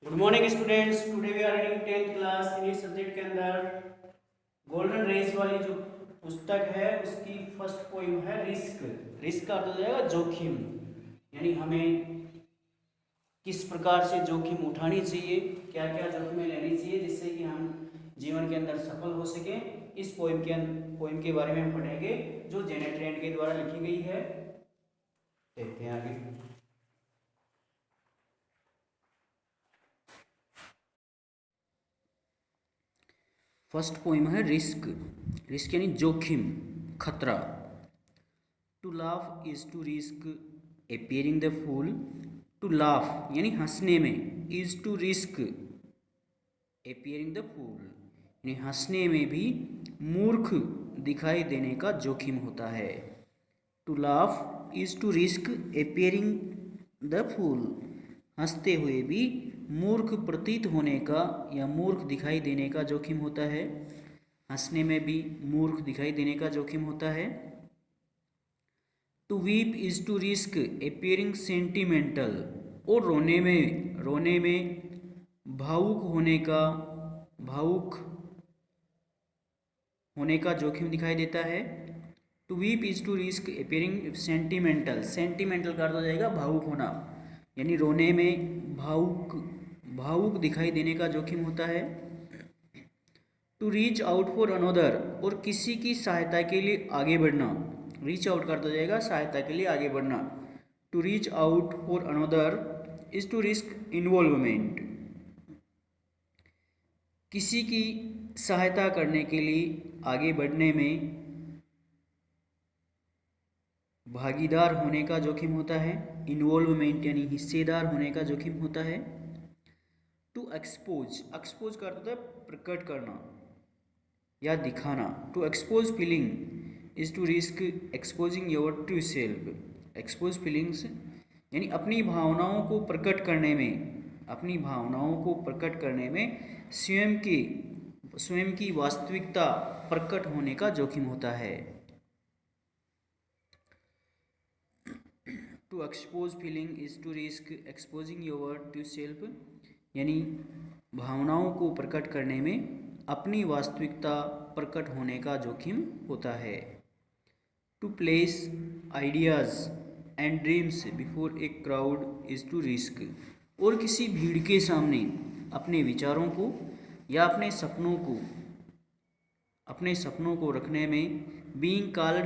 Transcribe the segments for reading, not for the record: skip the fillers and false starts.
Good morning students. Today we are reading 10th class English subject के अंदर Golden Rays वाली जो पुस्तक है उसकी फर्स्ट पोइम है रिस्क। रिस्क का अर्थ हो जाएगा जोखिम, यानी हमें किस प्रकार से जोखिम उठानी चाहिए, क्या क्या जोखिमें लेनी चाहिए जिससे कि हम जीवन के अंदर सफल हो सके। इस पोइम के बारे में हम पढ़ेंगे जो जेनेट ट्रेंट के द्वारा लिखी गई है। देखते हैं आगे। फर्स्ट पोइम है रिस्क। रिस्क यानी जोखिम, खतरा। To laugh is to risk appearing the fool. To laugh यानी हंसने में, is to risk appearing the fool यानी हंसने में भी मूर्ख दिखाई देने का जोखिम होता है। To laugh is to risk appearing the fool, हंसते हुए भी मूर्ख प्रतीत होने का या मूर्ख दिखाई देने का जोखिम होता है। हंसने में भी मूर्ख दिखाई देने का जोखिम होता है। To weep is to risk appearing sentimental, और रोने में भावुक होने का जोखिम दिखाई देता है। To weep is to risk appearing sentimental, sentimental का अर्थ हो जाएगा भावुक होना, यानी रोने में भावुक दिखाई देने का जोखिम होता है। To reach out for another, और किसी की सहायता के लिए आगे बढ़ना। रीच आउट का अर्थ हो जाएगा सहायता के लिए आगे बढ़ना। To reach out for another is to risk involvement, किसी की सहायता करने के लिए आगे बढ़ने में भागीदार होने का जोखिम होता है। इन्वॉल्वमेंट यानी हिस्सेदार होने का जोखिम होता है। टू एक्सपोज, एक्सपोज का अर्थ होता है प्रकट करना या दिखाना। To expose feeling is to risk exposing your true self. Expose feelings यानी अपनी भावनाओं को प्रकट करने में स्वयं की वास्तविकता प्रकट होने का जोखिम होता है। To expose feeling is to risk exposing your true self, यानी भावनाओं को प्रकट करने में अपनी वास्तविकता प्रकट होने का जोखिम होता है। To place ideas and dreams before a crowd is to risk, और किसी भीड़ के सामने अपने विचारों को या अपने सपनों को रखने में बीइंग कॉल्ड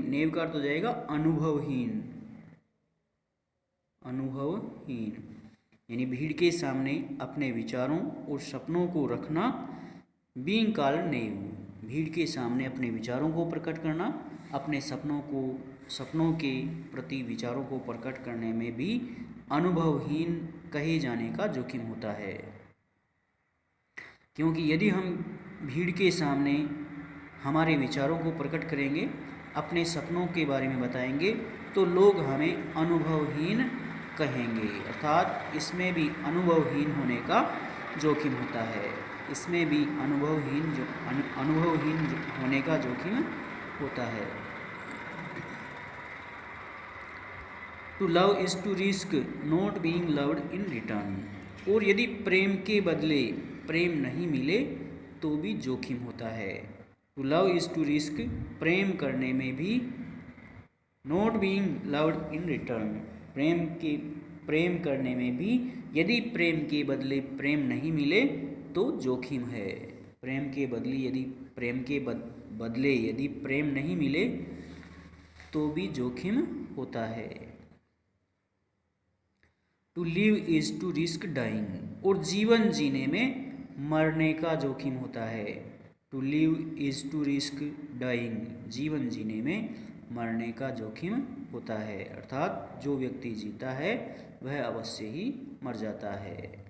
नेव का अर्थ हो जाएगा अनुभवहीन, यानी भीड़ के सामने अपने विचारों और सपनों को रखना। बीइंग कॉल्ड नेव, भीड़ के सामने अपने विचारों को प्रकट करना, अपने सपनों के प्रति विचारों को प्रकट करने में भी अनुभवहीन कहे जाने का जोखिम होता है। क्योंकि यदि हम भीड़ के सामने हमारे विचारों को प्रकट करेंगे, अपने सपनों के बारे में बताएंगे, तो लोग हमें अनुभवहीन कहेंगे, अर्थात इसमें भी अनुभवहीन होने का जोखिम होता है। इसमें भी अनुभवहीन होने का जोखिम होता है। To love is to risk not being loved in return, और यदि प्रेम के बदले प्रेम नहीं मिले तो भी जोखिम होता है। To love is to risk, प्रेम करने में भी, not being loved in return, प्रेम करने में भी यदि प्रेम के बदले प्रेम नहीं मिले तो जोखिम है। प्रेम के बदले यदि प्रेम नहीं मिले तो भी जोखिम होता है। To live is to risk dying, और जीवन जीने में मरने का जोखिम होता है। To live is to risk dying, जीवन जीने में मरने का जोखिम होता है, अर्थात जो व्यक्ति जीता है वह अवश्य ही मर जाता है।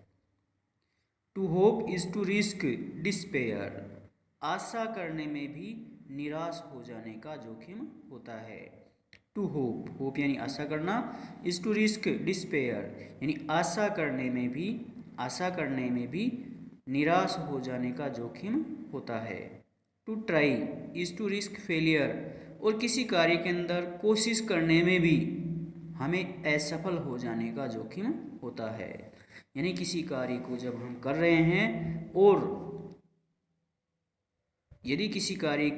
To hope is to risk despair, आशा करने में भी निराश हो जाने का जोखिम होता है। टू होप यानी आशा करना, इज टू रिस्क डिस्पेयर यानी आशा करने में भी निराश हो जाने का जोखिम होता है। To try is to risk failure, और किसी कार्य के अंदर कोशिश करने में भी हमें असफल हो जाने का जोखिम होता है। यानी किसी कार्य को जब हम कर रहे हैं और यदि किसी कार्य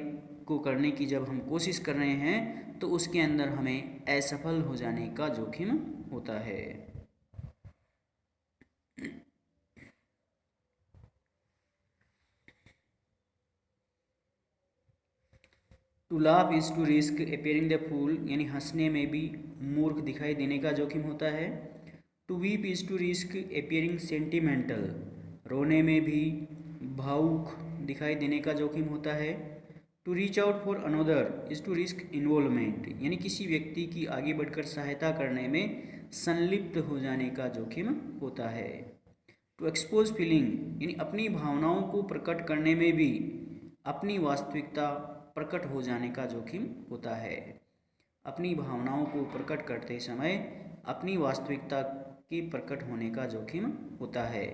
को करने की जब हम कोशिश कर रहे हैं तो उसके अंदर हमें असफल हो जाने का जोखिम होता है। To laugh is to risk appearing the fool, यानी हंसने में भी मूर्ख दिखाई देने का जोखिम होता है। To weep is to risk appearing sentimental, रोने में भी भावुक दिखाई देने का जोखिम होता है। To reach out for another is to risk involvement, यानी किसी व्यक्ति की आगे बढ़कर सहायता करने में संलिप्त हो जाने का जोखिम होता है। टू एक्सपोज फीलिंग, यानी अपनी भावनाओं को प्रकट करने में भी अपनी वास्तविकता प्रकट हो जाने का जोखिम होता है। अपनी भावनाओं को प्रकट करते समय अपनी वास्तविकता के प्रकट होने का जोखिम होता है।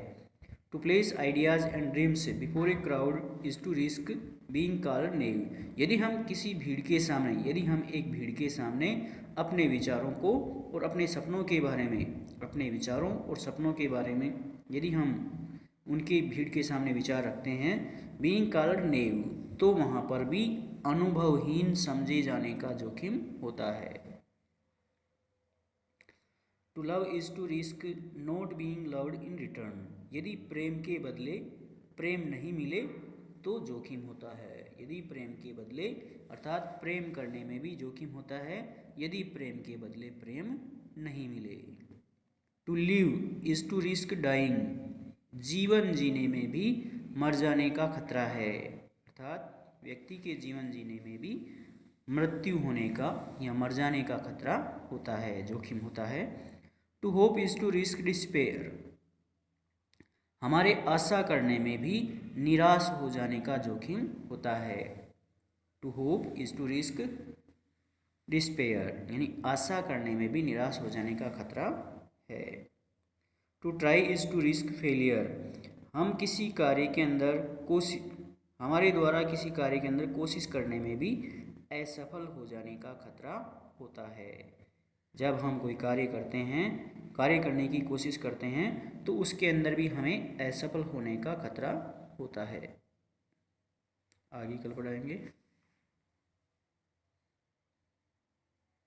To place ideas and dreams before a crowd is to risk being called naive, यदि हम एक भीड़ के सामने अपने विचारों को और अपने सपनों के बारे में यदि हम उनके भीड़ के सामने विचार रखते हैं बीइंग कॉल्ड नेव, तो वहाँ पर भी अनुभवहीन समझे जाने का जोखिम होता है। To love is to risk not being loved in return, यदि प्रेम के बदले प्रेम नहीं मिले तो जोखिम होता है। यदि प्रेम के बदले अर्थात प्रेम करने में भी जोखिम होता है यदि प्रेम के बदले प्रेम नहीं मिले। To live is to risk dying, जीवन जीने में भी मर जाने का खतरा है, अर्थात व्यक्ति के जीवन जीने में भी मृत्यु होने का या मर जाने का खतरा होता है, जोखिम होता है। To hope is to risk despair, हमारे आशा करने में भी निराश हो जाने का जोखिम होता है। To hope is to risk despair, यानी आशा करने में भी निराश हो जाने का खतरा है। To try is to risk failure, हमारे द्वारा किसी कार्य के अंदर कोशिश करने में भी असफल हो जाने का खतरा होता है। जब हम कोई कार्य करने की कोशिश करते हैं तो उसके अंदर भी हमें असफल होने का खतरा होता है। आगे कल पढ़ाएंगे।